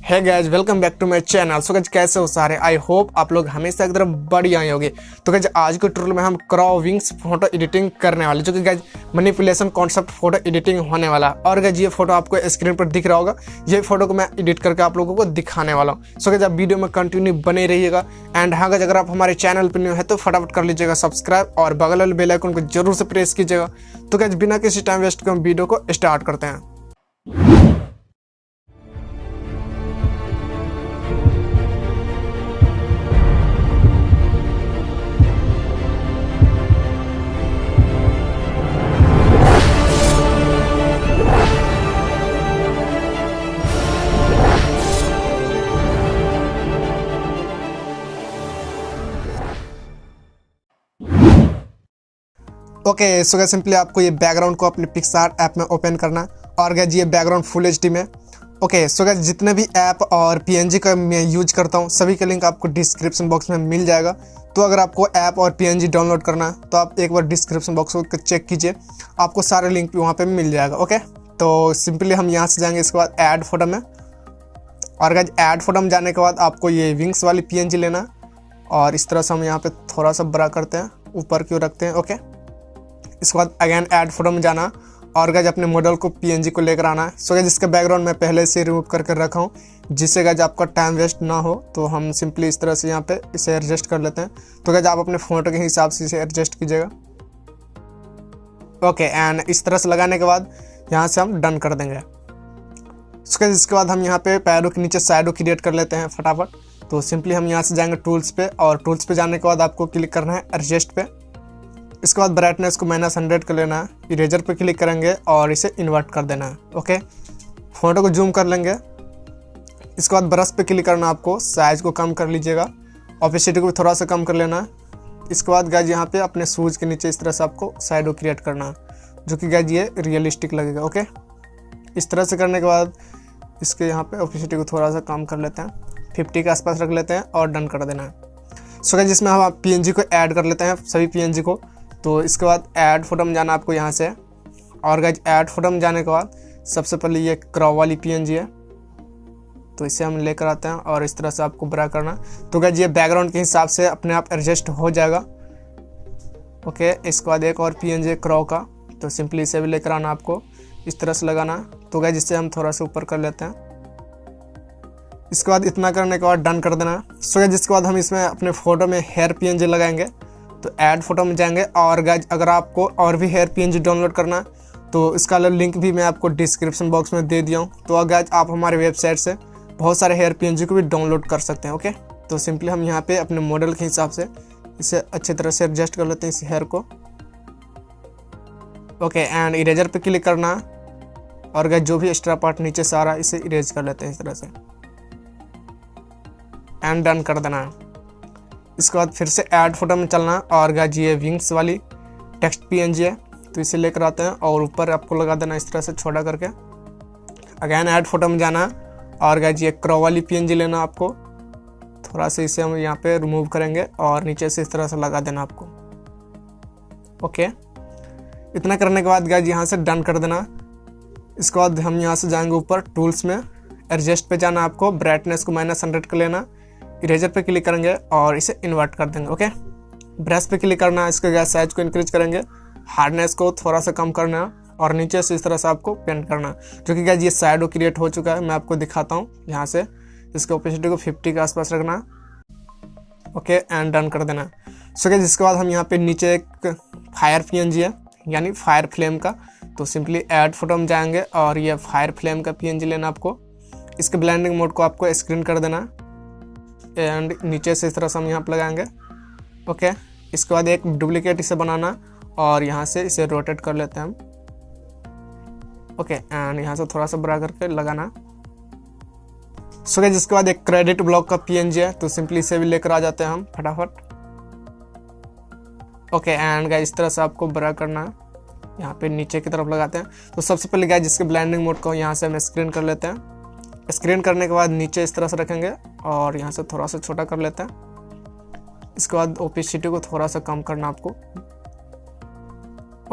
है guys, welcome back to my channel. So guys कैसे हो सारे? आई होप आप लोग हमेशा की तरफ बढ़िया ही होंगे। तो गाइज आज के ट्यूटोरियल में हम क्रॉ विंग्स फोटो एडिटिंग करने वाले, जो कि guys manipulation concept photo editing होने वाला। और गाइज ये फोटो आपको स्क्रीन पर दिख रहा होगा, ये फोटो को मैं एडिट करके आप लोगों को दिखाने वाला हूँ। सो गाइज आप वीडियो में कंटिन्यू बने रहिएगा। एंड हाँ गाइज, अगर आप हमारे चैनल पर न्यू है तो फटाफट कर लीजिएगा सब्सक्राइब और बगल वाले बेल आइकन को जरूर से प्रेस कीजिएगा। तो गाइज बिना किसी टाइम वेस्ट के हम वीडियो को स्टार्ट करते हैं। ओके सो गाइस सिंपली आपको ये बैकग्राउंड को अपने पिक्सार्ट ऐप में ओपन करना है। और गाइस ये बैकग्राउंड फुल एचडी में। ओके सो गाइस जितने भी ऐप और पीएनजी का मैं यूज करता हूँ सभी का लिंक आपको डिस्क्रिप्शन बॉक्स में मिल जाएगा। तो अगर आपको ऐप और पीएनजी डाउनलोड करना है तो आप एक बार डिस्क्रिप्शन बॉक्स को चेक कीजिए, आपको सारे लिंक भी वहाँ पर मिल जाएगा। ओके तो सिंपली हम यहाँ से जाएंगे, इसके बाद ऐड फोटो में। और गाइस ऐड फोटो में जाने के बाद आपको ये विंग्स वाली पीएनजी लेना है। और इस तरह से हम यहाँ पे थोड़ा सा बड़ा करते हैं, ऊपर क्यों रखते हैं। ओके इसके बाद अगेन ऐड फोटो में जाना और गाइस अपने मॉडल को पीएनजी को लेकर आना है। सो गाइस इसका बैकग्राउंड मैं पहले से रिमूव करके रखा हूँ, जिससे गाइस आपका टाइम वेस्ट ना हो। तो हम सिंपली इस तरह से यहाँ पे इसे एडजस्ट कर लेते हैं। तो गाइस आप अपने फोटो के हिसाब से इसे एडजस्ट कीजिएगा। ओके एंड इस तरह से लगाने के बाद यहाँ से हम डन कर देंगे। सो गाइस इसके बाद हम यहाँ पे पैरों के नीचे शैडो क्रिएट कर लेते हैं फटाफट। तो सिंपली हम यहाँ से जाएंगे टूल्स पे, और टूल्स पे जाने के बाद आपको क्लिक करना है एडजस्ट पे। इसके बाद ब्राइटनेस को -100 कर लेना है, इरेजर पे क्लिक करेंगे और इसे इन्वर्ट कर देना है। ओके फोटो को जूम कर लेंगे। इसके बाद ब्रश पे क्लिक करना, आपको साइज को कम कर लीजिएगा, ऑपेसिटी को भी थोड़ा सा कम कर लेना है। इसके बाद गाइज यहाँ पे अपने शूज के नीचे इस तरह से आपको शैडो क्रिएट करना है, जो कि गाइज ये रियलिस्टिक लगेगा। ओके इस तरह से करने के बाद इसके यहाँ पे ऑपेसिटी को थोड़ा सा कम कर लेते हैं, 50 के आसपास रख लेते हैं और डन कर देना है। सो गाइज जिसमें हम पीएनजी को ऐड कर लेते हैं, सभी पीएनजी को। तो इसके बाद ऐड फोटो में जाना आपको यहाँ से। और गाइज ऐड फोटो में जाने के बाद सबसे पहले ये क्रॉ वाली पीएनजी है, तो इसे हम लेकर आते हैं और इस तरह से आपको बड़ा करना। तो गाइज ये बैकग्राउंड के हिसाब से अपने आप एडजस्ट हो जाएगा। ओके इसके बाद एक और पीएनजी क्रॉ का, तो सिंपली इसे भी लेकर आना, आपको इस तरह से लगाना। तो गाइज इसे हम थोड़ा सा ऊपर कर लेते हैं। इसके बाद इतना करने के बाद डन कर देना। सो गाइज जिसके बाद हम इसमें अपने फोटो में हेयर पीएनजी लगाएंगे। तो ऐड फोटो में जाएंगे और गाइज अगर आपको और भी हेयर पीएनजी डाउनलोड करना है तो इसका लिंक भी मैं आपको डिस्क्रिप्शन बॉक्स में दे दिया हूँ। तो गाइज आप हमारे वेबसाइट से बहुत सारे हेयर पीएनजी को भी डाउनलोड कर सकते हैं। ओके तो सिंपली हम यहाँ पे अपने मॉडल के हिसाब से इसे अच्छी तरह से एडजस्ट कर लेते हैं इस हेयर को। ओके एंड इरेजर पे क्लिक करना और गाइज जो भी एक्स्ट्रा पार्ट नीचे से आ रहा है इसे इरेज कर लेते हैं इस तरह से एंड डन कर देना है। इसके बाद फिर से ऐड फोटो में चलना और गाइज ये विंग्स वाली टेक्स्ट पीएनजी है, तो इसे लेकर आते हैं और ऊपर आपको लगा देना इस तरह से छोटा करके। अगेन ऐड फोटो में जाना और गाइज ये क्रॉ वाली पीएनजी लेना, आपको थोड़ा सा इसे हम यहाँ पे रिमूव करेंगे और नीचे से इस तरह से लगा देना आपको। ओके इतना करने के बाद गाइज यहाँ से डन कर देना। इसके बाद हम यहाँ से जाएंगे ऊपर टूल्स में, एडजस्ट पे जाना, आपको ब्राइटनेस को -100 कर लेना, इरेजर पे क्लिक करेंगे और इसे इन्वर्ट कर देंगे। ओके ब्रश पे क्लिक करना, इसके गैस साइज को इंक्रीज करेंगे, हार्डनेस को थोड़ा सा कम करना और नीचे से इस तरह से आपको पेंट करना, जो कि गैस ये शैडो क्रिएट हो चुका है। मैं आपको दिखाता हूँ यहाँ से, इसके ओपेसिटी को 50 के आसपास रखना। ओके एंड डन कर देना। सो गैस जिसके बाद हम यहाँ पे नीचे एक फायर पीएनजी है, यानी फायर फ्लेम का, तो सिंपली ऐड फोटो में जाएंगे और ये फायर फ्लेम का पीएनजी लेना आपको। इसके ब्लेंडिंग मोड को आपको स्क्रीन कर देना एंड नीचे से इस तरह से हम यहाँ पर लगाएंगे। ओके इसके बाद एक डुप्लीकेट इसे बनाना और यहाँ से इसे रोटेट कर लेते हैं हम। ओके एंड यहाँ से थोड़ा सा बड़ा करके लगाना। सो गाइस जिसके बाद एक क्रेडिट ब्लॉक का पीएनजी है, तो सिंपली इसे भी लेकर आ जाते हैं हम फटाफट। ओके एंड गाइस इस तरह से आपको बड़ा करना है, यहाँ पे नीचे की तरफ लगाते हैं। तो सबसे पहले गाइस जिसके ब्लेंडिंग मोड को यहाँ से हम स्क्रीन कर लेते हैं। स्क्रीन करने के बाद नीचे इस तरह से रखेंगे और यहाँ से थोड़ा सा छोटा कर लेते हैं। इसके बाद ओपेसिटी को थोड़ा सा कम करना आपको।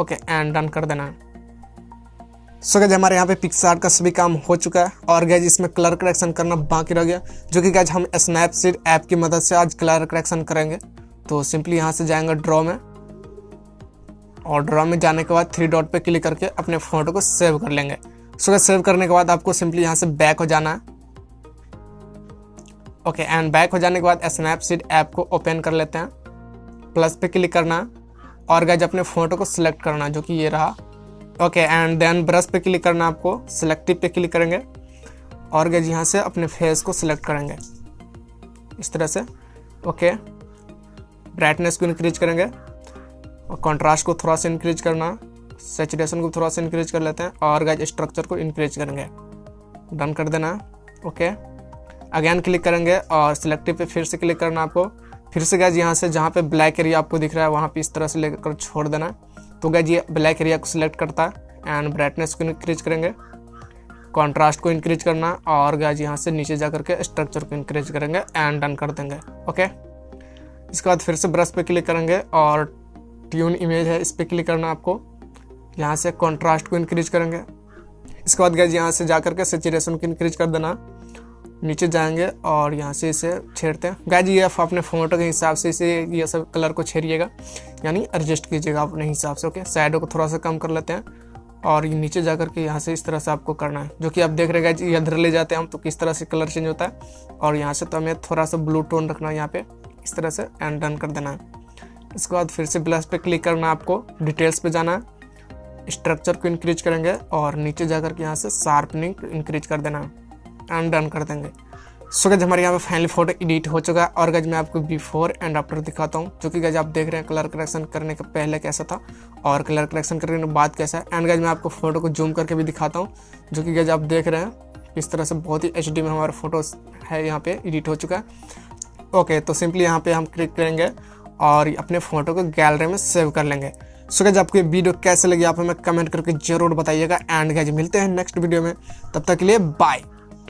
ओके एंड डन कर देना है। सो गाइस हमारे यहाँ पे पिक्सआर्ट का सभी काम हो चुका है और गाइस इसमें कलर करेक्शन करना बाकी रह गया, जो कि गाइस हम स्नैपसीड ऐप की मदद से आज कलर करेक्शन करेंगे। तो सिंपली यहाँ से जाएंगे ड्रॉ में, और ड्रॉ में जाने के बाद 3 डॉट पे क्लिक करके अपने फोटो को सेव कर लेंगे। सो गाइस सेव करने के बाद आपको सिंपली यहाँ से बैक हो जाना है। ओके, एंड बैक हो जाने के बाद स्नैपसीड ऐप को ओपन कर लेते हैं, प्लस पे क्लिक करना है और गाइस अपने फोटो को सिलेक्ट करना, जो कि ये रहा। ओके, एंड देन ब्रश पे क्लिक करना, आपको सिलेक्टिव पे क्लिक करेंगे और गाइस यहाँ से अपने फेस को सिलेक्ट करेंगे इस तरह से। ओके, ब्राइटनेस को इंक्रीज करेंगे और कंट्रास्ट को थोड़ा सा इंक्रीज करना, सैचुरेशन को थोड़ा सा इंक्रीज कर लेते हैं और गाइस स्ट्रक्चर को इंक्रीज करेंगे, डन कर देना। ओके, अगेन क्लिक करेंगे और सिलेक्टिव पे फिर से क्लिक करना आपको। फिर से गाइस यहाँ से जहाँ पे ब्लैक एरिया आपको दिख रहा है वहाँ पे इस तरह से लेकर छोड़ देना। तो गाइस ये ब्लैक एरिया को सिलेक्ट करता है एंड ब्राइटनेस को इंक्रीज करेंगे, कंट्रास्ट को इंक्रीज करना और गाइस यहाँ से नीचे जा करके स्ट्रक्चर को इंक्रीज करेंगे एंड डन कर देंगे। ओके, इसके बाद फिर से ब्रश पे क्लिक करेंगे और ट्यून इमेज है इस पर क्लिक करना आपको। यहाँ से कंट्रास्ट को इंक्रीज करेंगे। इसके बाद गाइस यहाँ से जा करके सैचुरेशन को इंक्रीज कर देना, नीचे जाएंगे और यहाँ से इसे छेड़ते हैं। गाइस ये आप अपने फोटो के हिसाब से इसे ये सब कलर को छेड़िएगा, यानी एडजस्ट कीजिएगा अपने हिसाब से। ओके, शैडो को थोड़ा सा कम कर लेते हैं और ये नीचे जाकर के यहाँ से इस तरह से आपको करना है, जो कि आप देख रहे हैं गाइस ये इधर ले जाते हैं हम तो किस तरह से कलर चेंज होता है। और यहाँ से तो हमें थोड़ा सा ब्लू टोन रखना है यहाँ पे इस तरह से एंड डन कर देना है। इसके बाद फिर से ब्लश पे क्लिक करना, आपको डिटेल्स पे जाना है, स्ट्रक्चर को इंक्रीज करेंगे और नीचे जाकर के यहाँ से शार्पनिंग इंक्रीज कर देना एंड डन कर देंगे। सो गाइस हमारे यहाँ पे फाइनली फोटो एडिट हो चुका है और गाइस मैं आपको बिफोर एंड आफ्टर दिखाता हूँ, जो कि गाइस आप देख रहे हैं कलर करेक्शन करने के पहले कैसा था और कलर करेक्शन करने के बाद कैसा है। एंड गाइस मैं आपको फोटो को जूम करके भी दिखाता हूँ, जो कि गाइस आप देख रहे हैं इस तरह से बहुत ही HD में हमारा फोटो है यहाँ पे एडिट हो चुका है। ओके, तो सिंपली यहाँ पे हम क्लिक करेंगे और अपने फोटो को गैलरी में सेव कर लेंगे। सो गाइस आपको ये वीडियो कैसे लगी आप हमें कमेंट करके जरूर बताइएगा एंड गाइस मिलते हैं नेक्स्ट वीडियो में, तब तक के लिए बाय।